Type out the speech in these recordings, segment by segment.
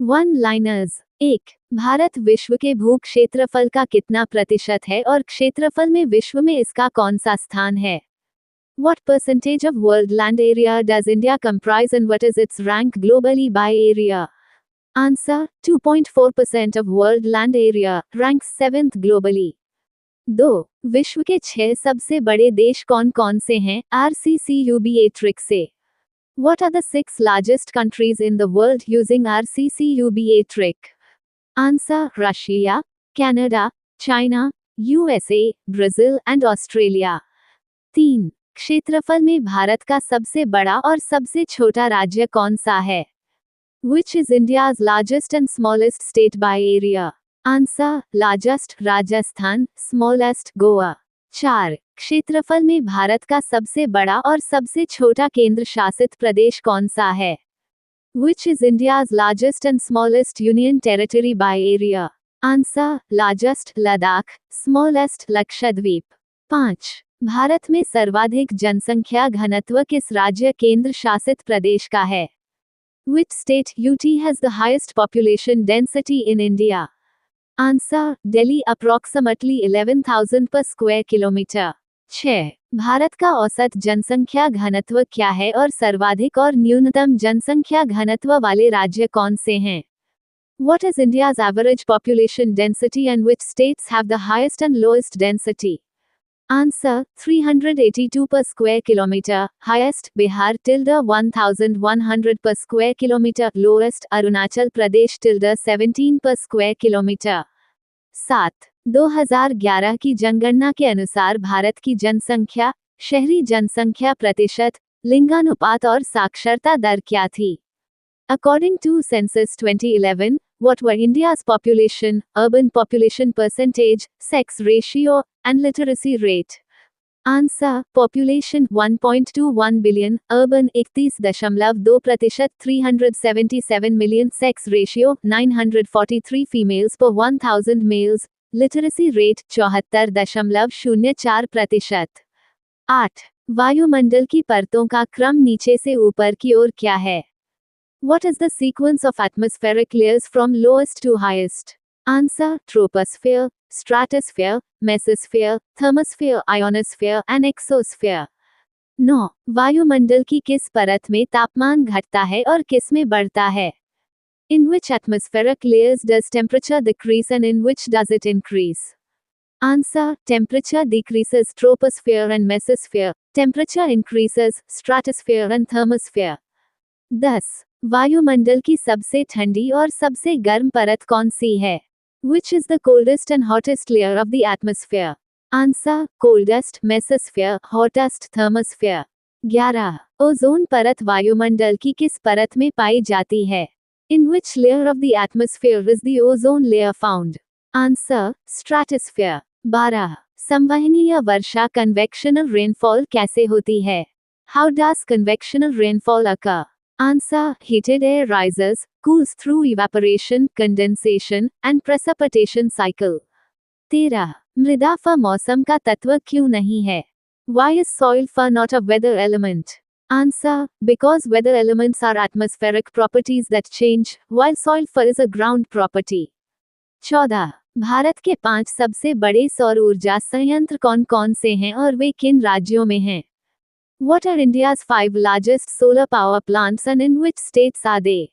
One liners. 1. Bharat विश्व के भू क्षेत्रफल का कितना प्रतिशत है और क्षेत्रफल में विश्व में इसका कौन सा स्थान है? What percentage of world land area does India comprise and what is its rank globally by area? Answer: 2.4% of world land area, ranks 7th globally. 2. विश्व के 6 सबसे बड़े देश कौन कौन से हैं? RCCUBA से। What are the 6 largest countries in the world using RCCUBA trick? Answer: Russia, Canada, China, USA, Brazil and Australia. 3. क्षेत्रफल में भारत का सबसे बड़ा और सबसे छोटा राज्य कौन सा है? Which is India's largest and smallest state by area? Answer: largest Rajasthan, smallest Goa. 4. क्षेत्रफल में भारत का सबसे बड़ा और सबसे छोटा केंद्र शासित प्रदेश कौन सा है? Which is India's largest and smallest union territory by area? Answer: largest Ladakh, smallest Lakshadweep. 5. Bharat में सर्वाधिक जनसंख्या घनत्व किस राज्य केंद्र शासित प्रदेश का है? Which state UT has the highest population density in India? Answer: Delhi, approximately 11,000 per square kilometer. 6. Bharat का औसत जनसंख्या घनत्व क्या है और सर्वाधिक और न्यूनतम जनसंख्या घनत्व वाले राज्य कौन से हैं? What is India's average population density and which states have the highest and lowest density? Answer: 382 per square kilometer, highest Bihar (1100 per square kilometer), lowest Arunachal Pradesh (17 per square kilometer). 7. 2011 की जनगणना के अनुसार भारत की जनसंख्या, शहरी जनसंख्या प्रतिशत, लिंगानुपात और साक्षरता दर क्या थी? According to Census 2011, what were India's population, urban population percentage, sex ratio, and literacy rate? Answer: population 1.21 billion, urban 31.2%, 377 million, sex ratio 943 females per 1000 males, literacy rate 74.04%. 8. वायुमंडल की परतों का क्रम नीचे से ऊपर की ओर क्या है? What is the sequence of atmospheric layers from lowest to highest? Answer: troposphere, stratosphere, mesosphere, thermosphere, ionosphere and exosphere. 9. वायुमंडल की किस परत में तापमान घटता है और किस में बढ़ता है? In which atmospheric layers does temperature decrease and in which does it increase? Answer: temperature decreases troposphere and mesosphere, temperature increases stratosphere and thermosphere. 10. वायुमंडल की सबसे ठंडी और सबसे गर्म परत कौन सी है? Which is the coldest and hottest layer of the atmosphere? Answer: coldest mesosphere, hottest thermosphere. 11. Ozone परत वायुमंडल की किस परत में पाई जाती है? In which layer of the atmosphere is the ozone layer found? Answer: stratosphere. 12. संवहनीय वर्षा convectional rainfall कैसे होती है? How does convectional rainfall occur? Answer: heated air rises, cools through evaporation, condensation, and precipitation cycle. 13. मृदा फ मौसम का तत्व क्यों नहीं है? Why is soil फ not a weather element? Answer: because weather elements are atmospheric properties that change, while soil फ is a ground property. 14. Bharat के 5 सबसे बड़े सौर ऊर्जा संयंत्र कौन कौन से हैं और वे किन राज्यों में हैं? What are India's 5 largest solar power plants and in which states are they?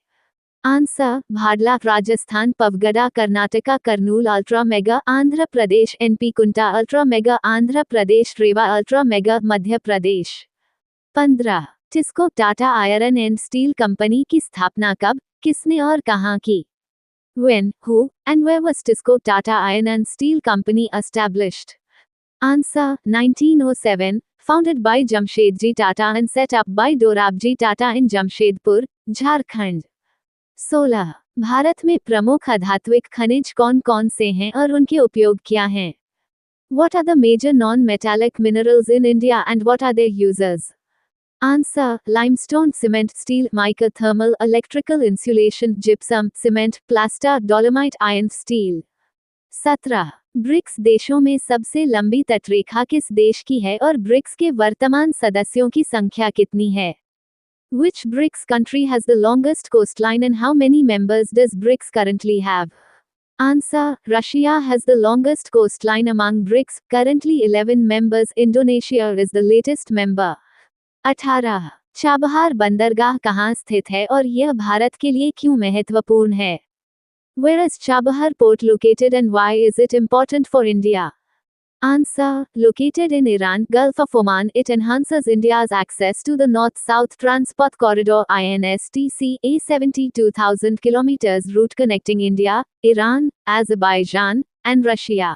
Answer: Bhadla, Rajasthan; Pavgada, Karnataka; Kurnool, Ultra Mega; Andhra Pradesh; NP Kunta, Ultra Mega; Andhra Pradesh; Rewa, Ultra Mega; Madhya Pradesh. 15. TISCO Tata iron and steel company की स्थापना कब, किसने और कहां की? When, who, and where was Tisco Tata Iron and Steel Company established? Answer: 1907. Founded by Jamshedji Tata and set up by Dorabji Tata in Jamshedpur, Jharkhand. 16. Bharat में प्रमुख अधात्विक खनिज कौन कौन से हैं और उनके उपयोग क्या हैं? What are the major non-metallic minerals in India and what are their uses? Answer: limestone, cement, steel, mica, thermal, electrical insulation, gypsum, cement, plaster, dolomite, iron, steel. 17. BRICS देशों में सबसे लंबी तटरेखा किस देश की है और ब्रिक्स के वर्तमान सदस्यों की संख्या कितनी है? Which BRICS country has the longest coastline and how many members does BRICS currently have? Answer: Russia has the longest coastline among BRICS, currently 11 members. Indonesia is the latest member. 18. Chabahar बंदरगाह कहाँ स्थित है और यह भारत के लिए क्यों महत्वपूर्ण है? Where is Chabahar port located and why is it important for India? Answer: Located in Iran, Gulf of Oman, it enhances India's access to the North-South Transport Corridor (INSTC), a 72,000 km route connecting India, Iran, Azerbaijan, and Russia.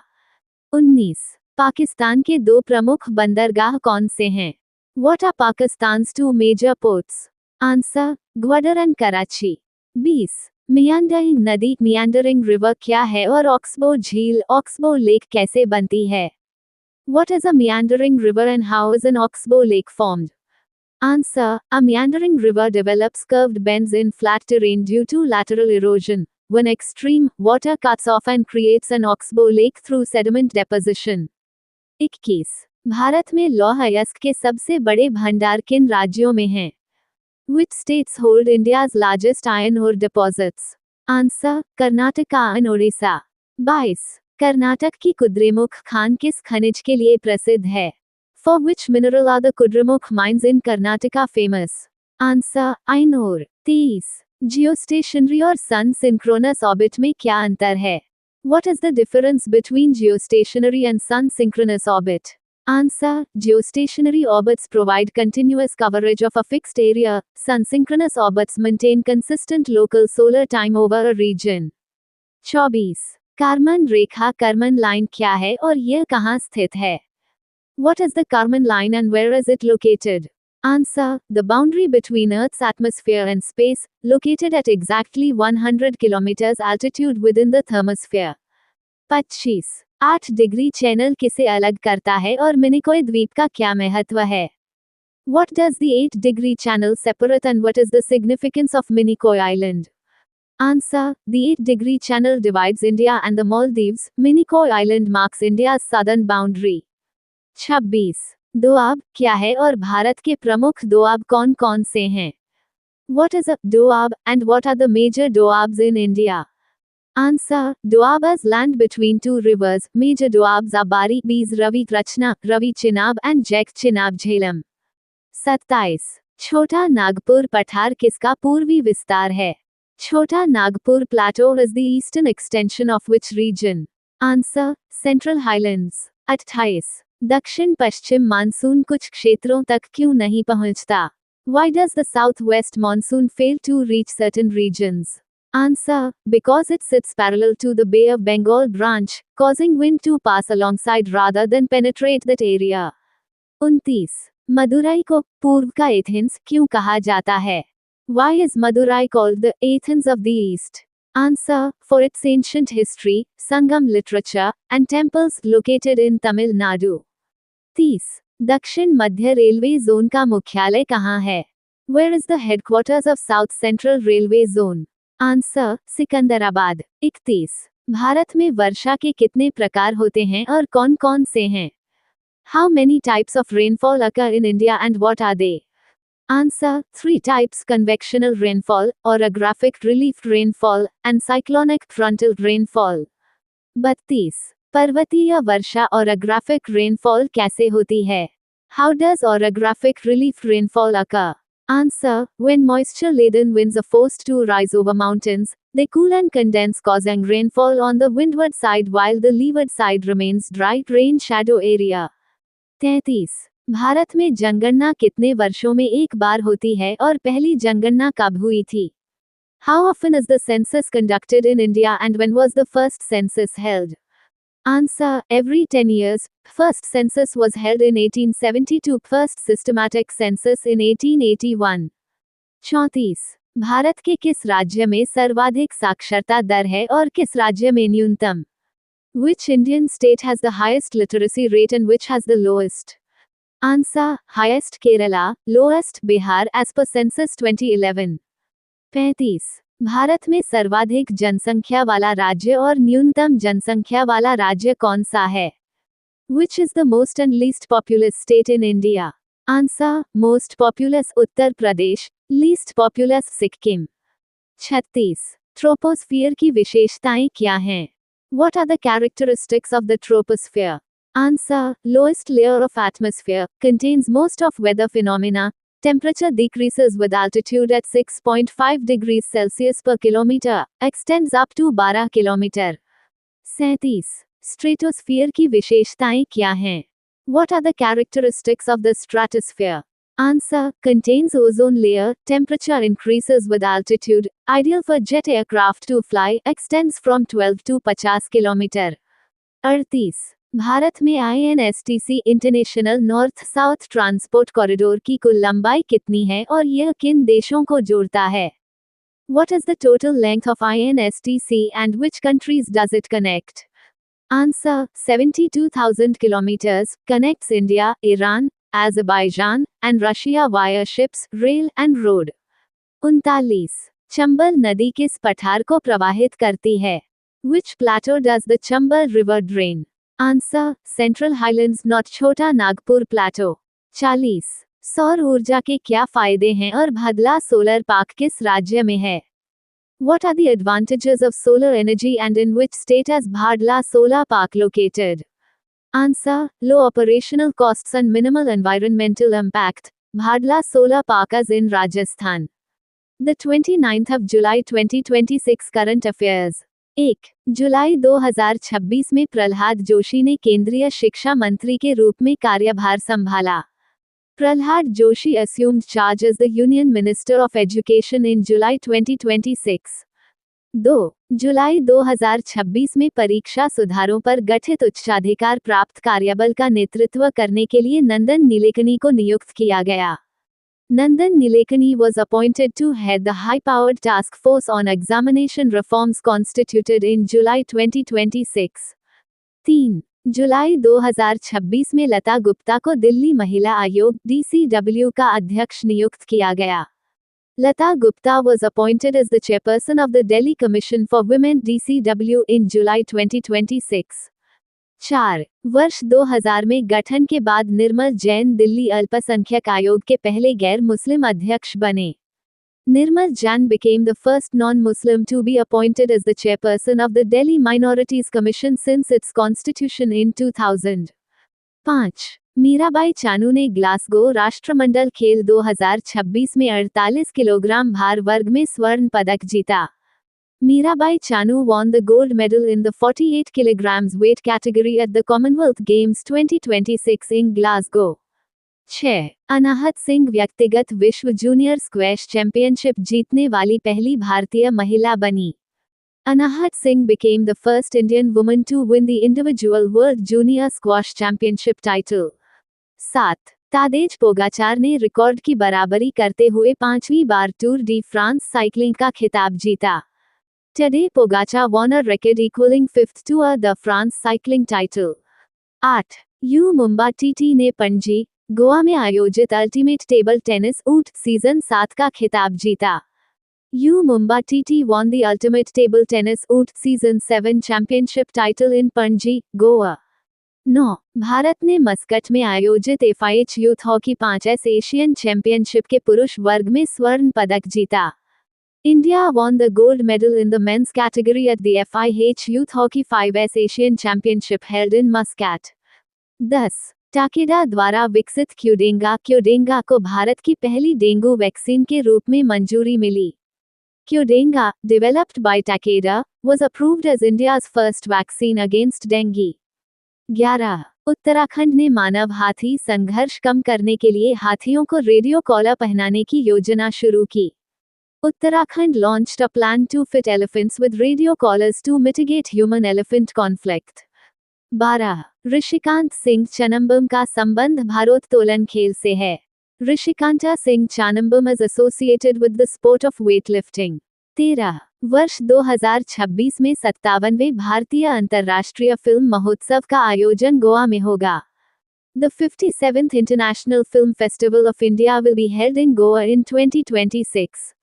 19. Pakistan के दो प्रमुख बंदरगाह कौन से हैं? What are Pakistan's two major ports? Answer: Gwadar and Karachi. 20. Meandering नदी meandering river क्या है और ऑक्सबो झील ऑक्सबो लेक कैसे बनती है? What is a meandering river and how is an oxbow lake formed? Answer: A meandering river develops curved bends in flat terrain due to lateral erosion. When extreme water cuts off and creates an oxbow lake through sediment deposition. 21. Bharat में लौह अयस्क के सबसे बड़े भंडार किन राज्यों में हैं? Which states hold India's largest iron ore deposits? Answer: Karnataka and Odisha. 22. Karnataka की कुद्रेमुख खान किस खनिज के लिए प्रसिद्ध है? For which mineral are the Kudremukh mines in Karnataka famous? Answer: iron ore. 23. Geostationary और सन सिंक्रोनस ऑर्बिट में क्या अंतर है? What is the difference between geostationary and sun synchronous orbit? Answer: Geostationary orbits provide continuous coverage of a fixed area, sun synchronous orbits maintain consistent local solar time over a region. 24. Karman Rekha Karman line क्या है और यह कहाँ स्थित है? What is the Karman line and where is it located? Answer: The boundary between Earth's atmosphere and space, located at exactly 100 km altitude within the thermosphere. 25. 8 degree channel किसे अलग करता है और मिनिकॉय द्वीप का क्या महत्व है? What does the 8 degree channel separate and what is the significance of Minicoy Island? Answer: The 8 degree channel divides India and the Maldives. Minicoy Island marks India's southern boundary. 26. Doab क्या है और भारत के प्रमुख दोआब कौन कौन से हैं? What is a doab and what are the major doabs in India? Answer: Doab is land between two rivers. Major doabs are Bari, Bees, Ravi Krachna, Ravi Chenab and Jack Chenab Jhelum. 27. छोटा नागपुर पठार किसका पूर्वी विस्तार है? छोटा Nagpur plateau is the eastern extension of which region? Answer: Central Highlands. 28. दक्षिण पश्चिम monsoon कुछ क्षेत्रों तक क्यों नहीं पहुंचता? Why does the southwest monsoon fail to reach certain regions? Answer: Because it sits parallel to the Bay of Bengal branch, causing wind to pass alongside rather than penetrate that area. 29. Madurai को पूर्व का Athens क्यों कहा जाता है? Why is Madurai called the Athens of the East? Answer: For its ancient history, Sangam literature, and temples located in Tamil Nadu. 30. दक्षिण मध्य railway zone का मुख्यालय कहाँ है? Where is the headquarters of South Central Railway Zone? Answer: Secunderabad. 31. Bharat में वर्षा के कितने प्रकार होते हैं और कौन कौन से हैं? How many types of rainfall occur in India and what are they? Answer: 3 types: convectional rainfall, orographic relief rainfall, and cyclonic frontal rainfall. 32. पर्वतीय वर्षा orographic rainfall कैसे होती है? How does orographic relief rainfall occur? Answer: When moisture-laden winds are forced to rise over mountains, they cool and condense causing rainfall on the windward side while the leeward side remains dry rain shadow area. 33. Bharat में जनगणना कितने वर्षों में एक बार होती है और पहली जनगणना कब हुई थी? How often is the census conducted in India and when was the first census held? Answer: Every 10 years. First census was held in 1872. First systematic census in 1881. 34. Bharat के किस राज्य में सर्वाधिक साक्षरता दर है और किस राज्य में न्यूनतम? Which Indian state has the highest literacy rate and which has the lowest? Answer: Highest Kerala, lowest Bihar as per census 2011. 35. Bharat में सर्वाधिक जनसंख्या वाला राज्य और न्यूनतम जनसंख्या वाला राज्य कौन सा है? Which is the most and least populous state in India? Answer: Most populous Uttar Pradesh, least populace Sikkim. 36. Troposphere की विशेषताएं क्या हैं? What are the characteristics of the troposphere? Answer: lowest layer of atmosphere, contains most of weather phenomena. Temperature decreases with altitude at 6.5 degrees Celsius per kilometer, extends up to 12 kilometer. 37. Stratosphere की विशेषताएं क्या हैं? What are the characteristics of the stratosphere? Answer: contains ozone layer, temperature increases with altitude, ideal for jet aircraft to fly, extends from 12 to 50 kilometre. 38. Bharat में INSTC international north south transport corridor की कुल लंबाई कितनी है और यह किन देशों को जोड़ता है? What is the total length of INSTC and which countries does it connect? Answer: 72,000 kilometers, connects India, Iran, Azerbaijan, and Russia via ships, rail, and road. 39. Chambal नदी किस पठार को प्रवाहित करती है? Which plateau does the Chambal river drain? Answer: Central Highlands not छोटा Nagpur plateau. 40. सौर ऊर्जा के क्या फायदे हैं और भदला सोलर पार्क किस राज्य में है? What are the advantages of solar energy and in which state is Bhadla Solar Park located? Answer: low operational costs and minimal environmental impact. Bhadla Solar Park is in Rajasthan. The 29th of July 2026 current affairs. 1. जुलाई 2026 में प्रहलाद जोशी ने केंद्रीय शिक्षा मंत्री के रूप में कार्यभार संभाला. Prahlad Joshi assumed charge as the Union Minister of Education in July 2026. 2. जुलाई 2026 में परीक्षा सुधारों पर गठित उच्चाधिकार प्राप्त कार्यबल का नेतृत्व करने के लिए नंदन नीलेकनी को नियुक्त किया गया. Nandan Nilekani was appointed to head the high-powered task force on examination reforms constituted in July 2026. 3. जुलाई 2026 में लता गुप्ता को दिल्ली महिला आयोग DCW का अध्यक्ष नियुक्त किया गया. Lata Gupta was appointed as the chairperson of the Delhi Commission for Women DCW in July 2026. 4. वर्ष 2000 में गठन के बाद निर्मल जैन दिल्ली अल्पसंख्यक आयोग के पहले गैर मुस्लिम अध्यक्ष बने. Nirmal Jain became the first non-Muslim to be appointed as the chairperson of the Delhi Minorities Commission since its constitution in 2000. 5. Mirabai Chanu ने ग्लासगो राष्ट्रमंडल खेल 2026 में 48 किलोग्राम भार वर्ग में स्वर्ण पदक जीता. Mirabai Chanu won the gold medal in the 48 kilograms weight category at the Commonwealth Games 2026 in Glasgow. 6. अनाहत सिंह व्यक्तिगत विश्व जूनियर स्क्वैश चैंपियनशिप जीतने वाली पहली भारतीय महिला बनी. Anahat Singh became the first Indian woman to win the individual World Junior Squash Championship title. 7. तादेज पोगाचार ने record की बराबरी करते हुए 5वीं बार टूर डी फ्रांस साइकिलिंग का खिताब जीता. Tadej Pogacar won a record equaling 5th Tour de France cycling title. 8. You Mumba TT ने पणजी, गोवा में आयोजित अल्टीमेट टेबल टेनिस ऊट सीजन 7 का खिताब जीता. You Mumba TT won the ultimate table tennis ऊट season 7 championship title in Panaji, Goa. 9. Bharat ने मस्कट में आयोजित FIH youth hockey 5S Asian championship के पुरुष वर्ग में स्वर्ण पदक जीता. India won the gold medal in the men's category at the FIH Youth Hockey 5S Asian Championship held in Muscat. 10. टाकेडा द्वारा विकसित क्यूडेंगा को भारत की पहली डेंगू वैक्सीन के रूप में मंजूरी मिली. Qdenga, developed by Takeda, was approved as India's first vaccine against dengue. 11. Uttarakhand ने मानव हाथी संघर्ष कम करने के लिए हाथियों को रेडियो कॉलर पहनाने की योजना शुरू की. Uttarakhand launched a plan to fit elephants with radio collars to mitigate human-elephant conflict. 12. Rishikant Singh चनम्बम का संबंध भारोत्तोलन खेल से है. ऋषिकांता Singh चनम्बम is associated with the sport of weightlifting. 13. वर्ष 2026 में 57वें भारतीय अंतर्राष्ट्रीय फिल्म महोत्सव का आयोजन गोवा में होगा. The 57th International Film Festival of India will be held in Goa in 2026.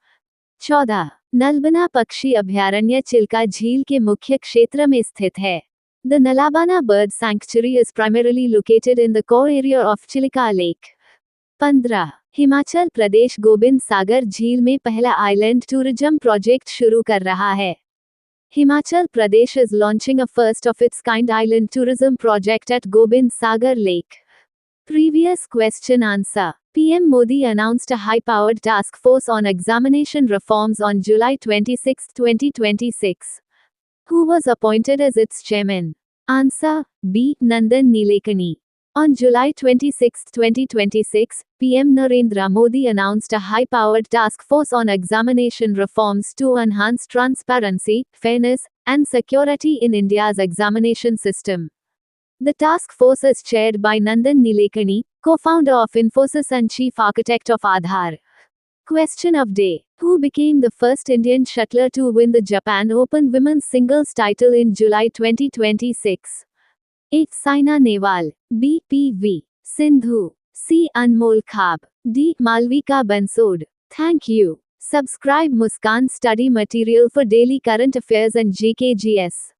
14. नलबना पक्षी अभयारण्य चिल्का झील के मुख्य क्षेत्र में स्थित है. The Nalabana Bird Sanctuary is primarily located in the core area of Chilka Lake. 15. Himachal Pradesh Gobind Sagar झील में पहला आइलैंड टूरिज्म प्रोजेक्ट शुरू कर रहा है. Himachal Pradesh is launching a first of its kind island tourism project at Gobind Sagar Lake. Previous question answer. PM Modi announced a high-powered task force on examination reforms on July 26, 2026. Who was appointed as its chairman? Answer B. Nandan Nilekani. On July 26, 2026, PM Narendra Modi announced a high-powered task force on examination reforms to enhance transparency, fairness, and security in India's examination system. The task force is chaired by Nandan Nilekani, co-founder of Infosys and chief architect of Aadhaar. Question of day. Who became the first Indian shuttler to win the Japan Open Women's Singles title in July 2026? A. Saina Nehwal. B. P.V. Sindhu. C. Anmol Khab. D. Malvika Bansod. Thank you. Subscribe Muskan Study Material for daily current affairs and GKGS.